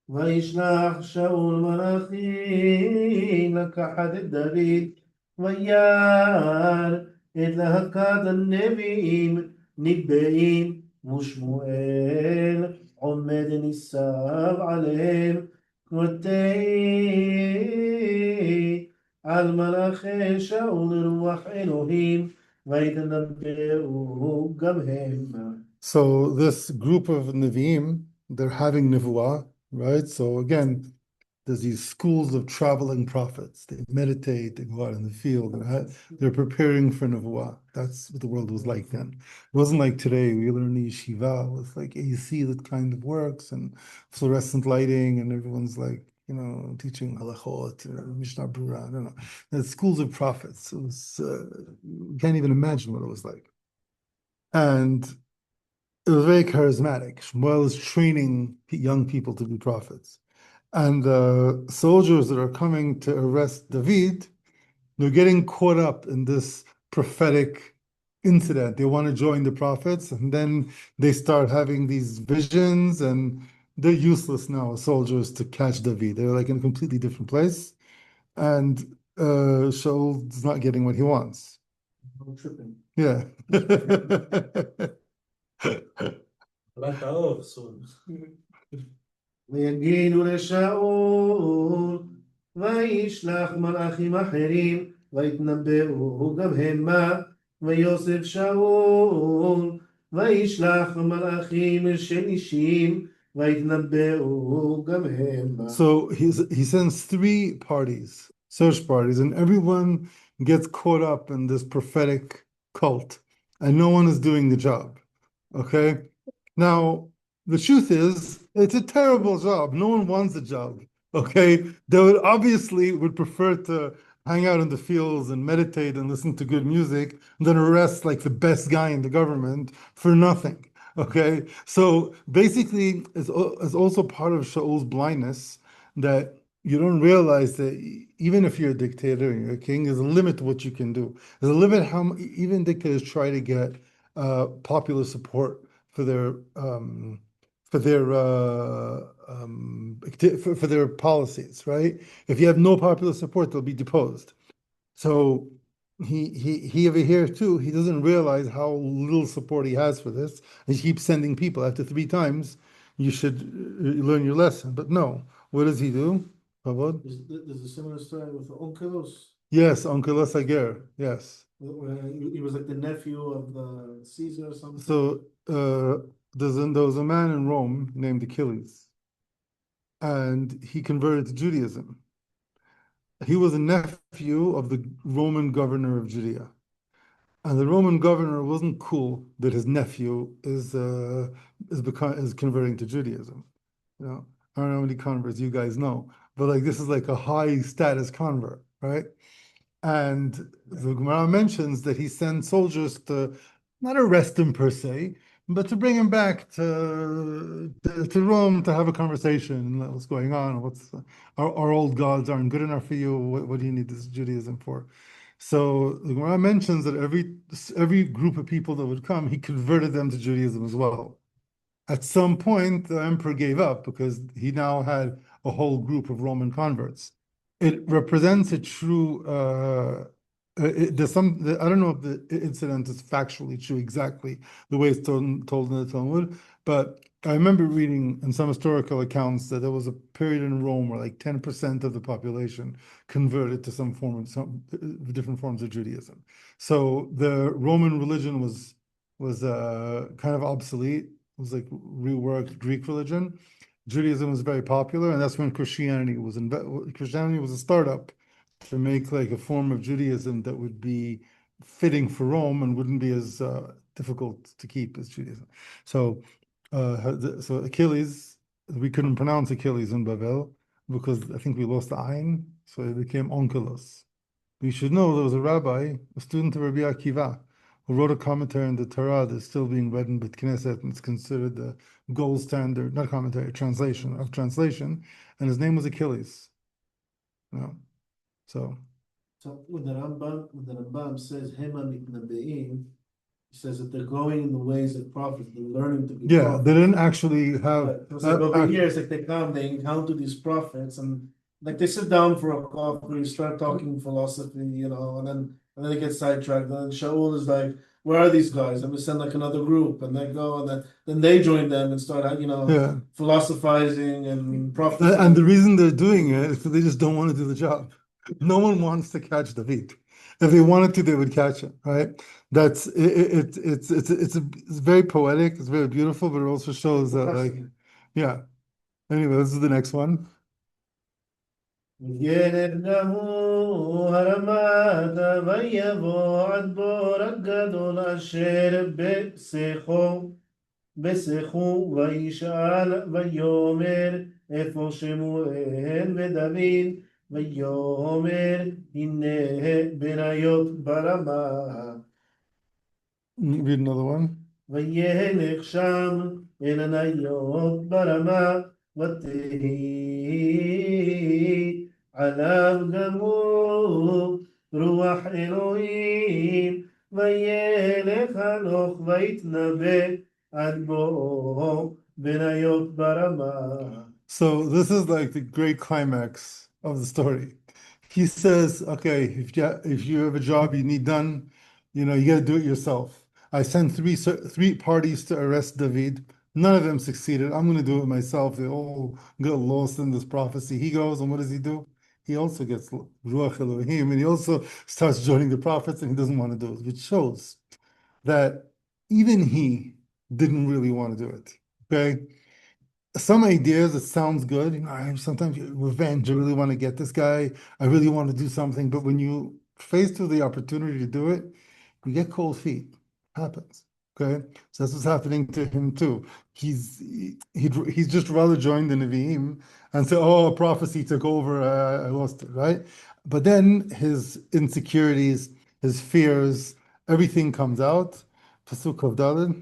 וישלח שאול מלאכים לקחת את דוד וירא את להקת הנביאים נגבעים ושמואל עומד ניצב עליהם כרותי על מלאכי שאול רוח אלוהים ויתנבאו גם הם. So this group of Nevi'im, they're having Nevuah, right? So again, there's these schools of traveling prophets. They meditate, they go out in the field, they're preparing for Nevuah. That's what the world was like then. It wasn't like today, we learn the yeshiva with like AC that kind of works and fluorescent lighting, and everyone's like, teaching halachot, Mishnah Berurah, I don't know. There's schools of prophets. It was, you can't even imagine what it was like. And it was very charismatic. Shmuel is training young people to be prophets. And the soldiers that are coming to arrest David, they're getting caught up in this prophetic incident. They want to join the prophets, and then they start having these visions, and they're useless now, soldiers, to catch David. They're like in a completely different place. And Shaul's not getting what he wants. I'm tripping. Yeah. Like our soon. ויגידו לשאול וישלח מלאכים אחרים ויתנבאו גם המה ויוסף שאול וישלח מלאכים שלישים ויתנבאו גם המה. So he sends three parties, search parties, and everyone gets caught up in this prophetic cult, and no one is doing the job. Okay? Now, the truth is, it's a terrible job. No one wants the job. Okay? They would prefer to hang out in the fields and meditate and listen to good music than arrest like the best guy in the government for nothing. Okay? So basically, it's also part of Shaul's blindness that you don't realize that even if you're a dictator and you're a king, there's a limit to what you can do. There's a limit how even dictators try to get popular support for their policies, right? If you have no popular support, they'll be deposed. So he over here too, he doesn't realize how little support he has for this. And he keeps sending people. After 3 times, you should learn your lesson. But no, what does he do? There's a similar story with Onkelos. Yes, Uncle Asager, yes. He was like the nephew of the Caesar or something. So there was a man in Rome named Achilles, and he converted to Judaism. He was a nephew of the Roman governor of Judea, and the Roman governor wasn't cool that his nephew is converting to Judaism. I don't know how many converts you guys know, but like this is like a high status convert, right? And the Gemara mentions that he sends soldiers to not arrest him per se, but to bring him back to Rome to have a conversation and what's going on. Our old gods aren't good enough for you. What do you need this Judaism for? So the Gemara mentions that every group of people that would come, he converted them to Judaism as well. At some point, the emperor gave up because he now had a whole group of Roman converts. It represents a true. There's I don't know if the incident is factually true exactly the way it's told in the Talmud, But I remember reading in some historical accounts that there was a period in Rome where like 10% of the population converted to some form of some different forms of Judaism. So the Roman religion was kind of obsolete. It was like reworked Greek religion. Judaism was very popular, and that's when Christianity was Christianity was a startup to make like a form of Judaism that would be fitting for Rome and wouldn't be as difficult to keep as Judaism. So, so Achilles, we couldn't pronounce Achilles in Babel because I think we lost the ayin, so it became Onkelos. We should know there was a rabbi, a student of Rabbi Akiva, who wrote a commentary on the Torah that's still being read in Beit Knesset, and it's considered the gold standard, not commentary, translation of translation, and his name was Achilles. You know? So when the Rambam says Hema mitnabeim, he says that they're going in the ways of prophets, they're learning to be yeah, prophets. they didn't actually have It's like over here, it's like they come, they encounter these prophets, and like they sit down for a coffee, start talking philosophy, you know, and then they get sidetracked. And then Shaul is like, "Where are these guys?" And we send like another group, and they go, and then they join them and start, you know, yeah. philosophizing and And the prophesying. reason they're doing it is because they just don't want to do the job. No one wants to catch David. If they wanted to, they would catch him, right? That's it's very poetic, it's very beautiful, but it also shows that like, yeah. Anyway, this is the next one. ילד גמור הרמדה ויבוא עד בור הגדול אשר בסכו וישאל ויאמר איפה שמואל ודוד ויאמר הנה בניות ברמה. Read another one. וילך שם אל הניות ברמה ותהי עליו גמור רוח אלוהים וילך הלוך ויתנבא עד בואו בניות ברמה. So this is like the great climax of the story. He says, okay, if you have a job you need done, you know, you got to do it yourself. I sent three parties to arrest David. None of them succeeded. I'm going to do it myself. They all got lost in this prophecy. He goes, and what does he do? He also gets Ruach Elohim, and he also starts joining the prophets, and he doesn't want to do it, which shows that even he didn't really want to do it. Okay? Some ideas, it sounds good. You know, sometimes revenge. I really want to get this guy. I really want to do something. But when you faced with the opportunity to do it, you get cold feet. Happens. Okay, so that's what's happening to him too. He's just rather join the Nevi'im and say, "Oh, a prophecy took over. I lost it." Right, but then his insecurities, his fears, everything comes out. Pasuk of Dalet.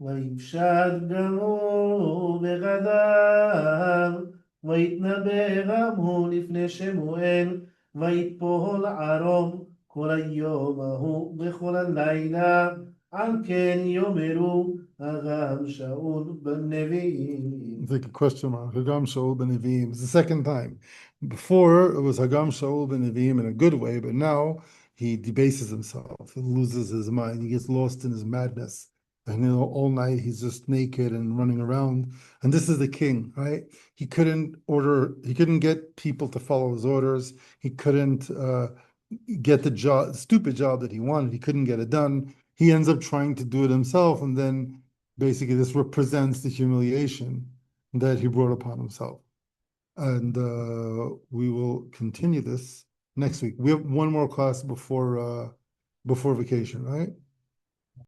ויפשט גמור בגדיו, ויתנבא גם הוא לפני שמואל, ויפול ערום כל היום ההוא וכל הלילה, על כן יאמרו הגם שאול בנביאים. It's like a question mark. Hagam Shaul ben Nevi'im. It's the second time. Before it was Hagam Shaul ben Nevi'im in a good way, but now he debases himself. He loses his mind. He gets lost in his madness. And you know, all night he's just naked and running around. And this is the king, right? He couldn't get people to follow his orders. He couldn't get the job, stupid job that he wanted. He couldn't get it done. He ends up trying to do it himself, and then basically this represents the humiliation that he brought upon himself. And we will continue this next week. We have one more class before vacation, right?